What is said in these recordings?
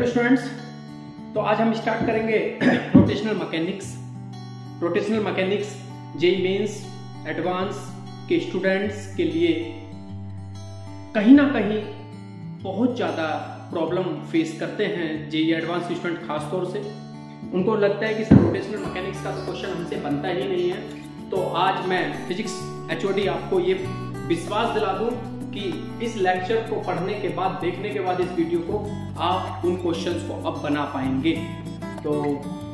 Hello students, तो आज हम स्टार्ट करेंगे rotational mechanics. Rotational mechanics JEE mains advance के स्टूडेंट्स के लिए कहीं ना कहीं बहुत ज़्यादा प्रॉब्लम फेस करते हैं। जेईई एडवांस स्टूडेंट खास तौर से उनको लगता है कि सर रोटेशनल मैकेनिक्स का तो क्वेश्चन हमसे बनता ही नहीं है। तो आज मैं फिजिक्स एचओडी आपको ये विश्वास दिला दूं कि इस लेक्चर को पढ़ने के बाद, देखने के बाद इस वीडियो को आप उन क्वेश्चंस को अब बना पाएंगे। तो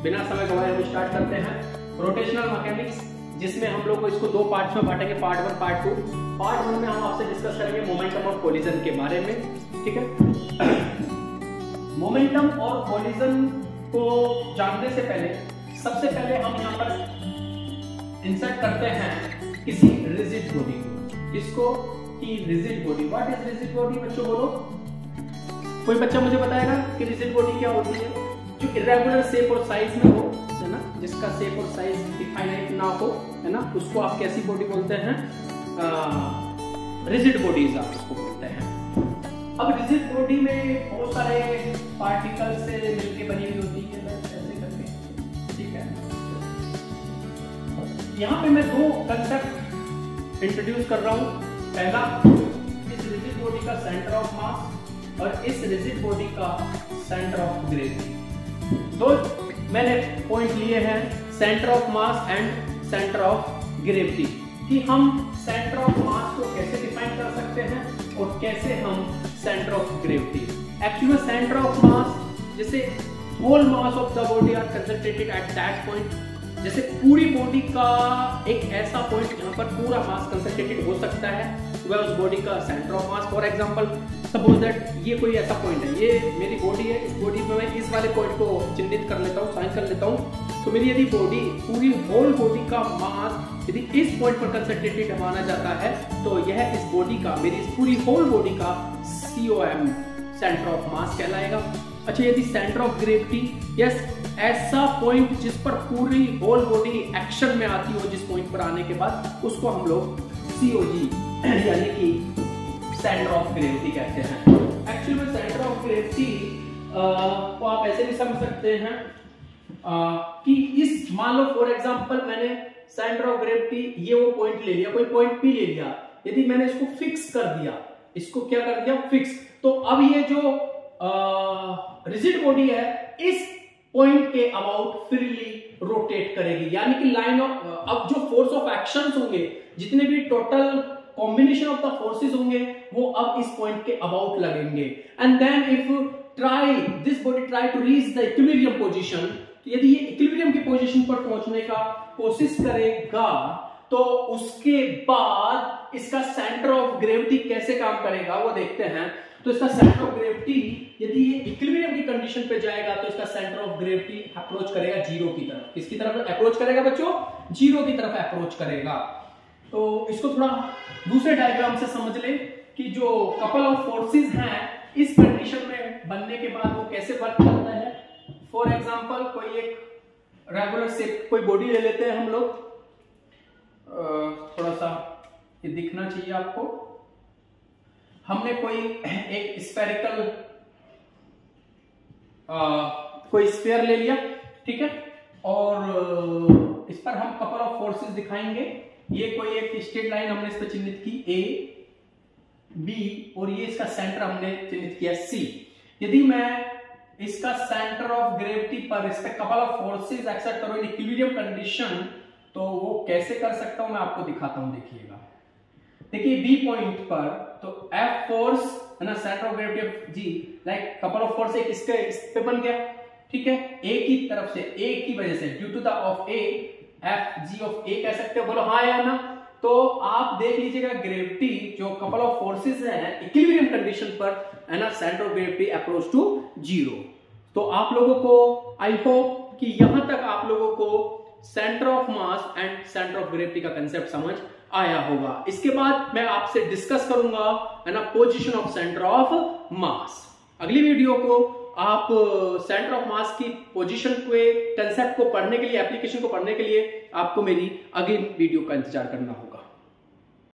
बिना समय गवाए हम स्टार्ट करते हैं रोटेशनल मैकेनिक्स, जिसमें हम लोग को इसको दो पार्ट्स में बांटेंगे, पार्ट 1 पार्ट 2। पार्ट 1 में हम आपसे डिस्कस करेंगे मोमेंटम और कोलिजन के बारे में, ठीक है। मोमेंटम और कोलिजन को जानने से पहले सबसे पहले हम यहाँ पर इंसर्ट करते हैं किसी रिजिड बॉडी को। इसको कि rigid body, what is rigid body? बच्चों बोलो, कोई बच्चा मुझे बताएगा कि रिजिड बॉडी क्या होती है? जो इरेगुलर शेप और साइज में हो, है ना, जिसका शेप और साइज डिफाइनाइट ना हो, है ना, उसको आप कैसी बॉडी बोलते हैं? रिजिड बॉडीज आप उसको बोलते हैं। अब रिजिड बॉडी में बहुत सारे पार्टिकल से मिलकर बनी हुई होती है, ऐसे करके, ठीक है। यहाँ पे मैं दो कंसेप्ट इंट्रोड्यूस कर रहा हूँ। पहला, इस रिजिड बॉडी का सेंटर ऑफ मास और इस रिजिड बॉडी का सेंटर ऑफ ग्रेविटी। दो मैंने पॉइंट लिए हैं, centre of mass and centre of gravity, कि हम सेंटर ऑफ मास को कैसे डिफाइन कर सकते हैं और कैसे हम centre of gravity. Actually centre of mass, जैसे whole mass of the body are concentrated at that point, जैसे पूरी बॉडी का एक ऐसा पॉइंट जहां पर पूरा मास कंसंट्रेटेड हो सकता है, वह उस बॉडी का centre of mass. For example, suppose that ये कोई ऐसा पॉइंट है, ये मेरी बॉडी है, इस बॉडी में मैं इस वाले पॉइंट को चिन्हित कर लेता हूँ, साइन कर लेता हूँ। तो मेरी यदि बॉडी, पूरी होल बॉडी का मास यदि इस पॉइंट पर कंसंट्रेटेड माना जाता है, तो यह इस बॉडी का, मेरी इस पूरी होल बॉडी का COM, सेंटर ऑफ मास कहलाएगा। अच्छा, यदि सेंटर ऑफ ग्रेविटी, यस, ऐसा पॉइंट जिस पर पूरी होल बॉडी एक्शन में आती हो, जिस पॉइंट पर आने के बाद उसको हम लोग COG यानी कि सेंटर ऑफ ग्रेविटी कहते हैं। एक्चुअली में सेंटर ऑफ ग्रेविटी को आप ऐसे भी समझ सकते हैं कि इस, मान लो फॉर एग्जांपल मैंने सेंटर ऑफ ग्रेविटी, ये वो पॉइंट ले लिया, कोई पॉइंट P ले लिया, यदि मैंने इसको फिक्स कर दिया, इसको क्या कर दिया? फिक्स। तो अब ये जो रिजिड बॉडी है, इस पॉइंट के अबाउट फ्रीली रोटेट करेगी, यानी कि लाइन ऑफ, अब जो फोर्स ऑफ एक्शंस होंगे, जितने भी total combination of the forces होंगे, वो अब इस पॉइंट के अबाउट लगेंगे। And then if this body try to reach the equilibrium position, यदि ये इक्विलिब्रियम की पोजीशन पर पहुंचने का कोशिश करेगा, तो उसके बाद इसका सेंटर ऑफ ग्रेविटी कैसे काम करेगा वो देखते हैं। तो इसका सेंटर ऑफ ग्रेविटी, यदि ये इक्विलिब्रियम की कंडीशन पे जाएगा, तो इसका सेंटर ऑफ ग्रेविटी अप्रोच करेगा जीरो की तरफ। किसकी तरफ अप्रोच करेगा बच्चों? जीरो की तरफ अप्रोच करेगा। तो इसको थोड़ा दूसरे डायग्राम से समझ ले कि जो कपल ऑफ फोर्सेस हैं, इस कंडीशन में बनने के बाद वो कैसे वर्क करता है। फॉर एग्जांपल, कोई एक रेगुलर शेप, कोई बॉडी ले लेते हैं हम लोग, थोड़ा सा ये दिखना चाहिए आपको। हमने कोई एक स्फेरिकल कोई स्फीयर ले लिया, ठीक है, और इस पर हम कपल ऑफ फोर्सेस दिखाएंगे। ये कोई एक स्ट्रेट लाइन हमने इस पर चिन्हित की A, B, और ये इसका सेंटर हमने चिन्हित किया C। यदि मैं इसका सेंटर ऑफ ग्रेविटी पर इस पे कपल ऑफ फोर्सेस एक्सर्ट करूं इन इक्विलिब्रियम कंडीशन, तो वो कैसे कर सकता हूं मैं आपको दिखाता हूं। देखिएगा, देखिए B पॉइंट पर, तो F फोर्स है ना, centre of gravity of G, like couple of force एक इस पे बन गया, ठीक है, A की तरफ से, A की वजह से, due to the of A, F G of A कह सकते हो, बोलो हाँ या ना। तो आप देख लीजिएगा, ग्रेविटी जो कपल ऑफ फोर्सेस है इक्विलिब्रियम कंडीशन पर, है ना, centre of gravity approach to zero. तो आप लोगों को, आई होप कि यहां तक आप लोगों को centre of mass and centre of gravity का कंसेप्ट समझ आया होगा। इसके बाद मैं आपसे डिस्कस करूंगा, है ना, पोजीशन ऑफ सेंटर ऑफ मास। अगली वीडियो को आप सेंटर ऑफ मास की पोजीशन के कंसेप्ट को पढ़ने के लिए, एप्लीकेशन को पढ़ने के लिए आपको मेरी अगली वीडियो का इंतजार करना होगा।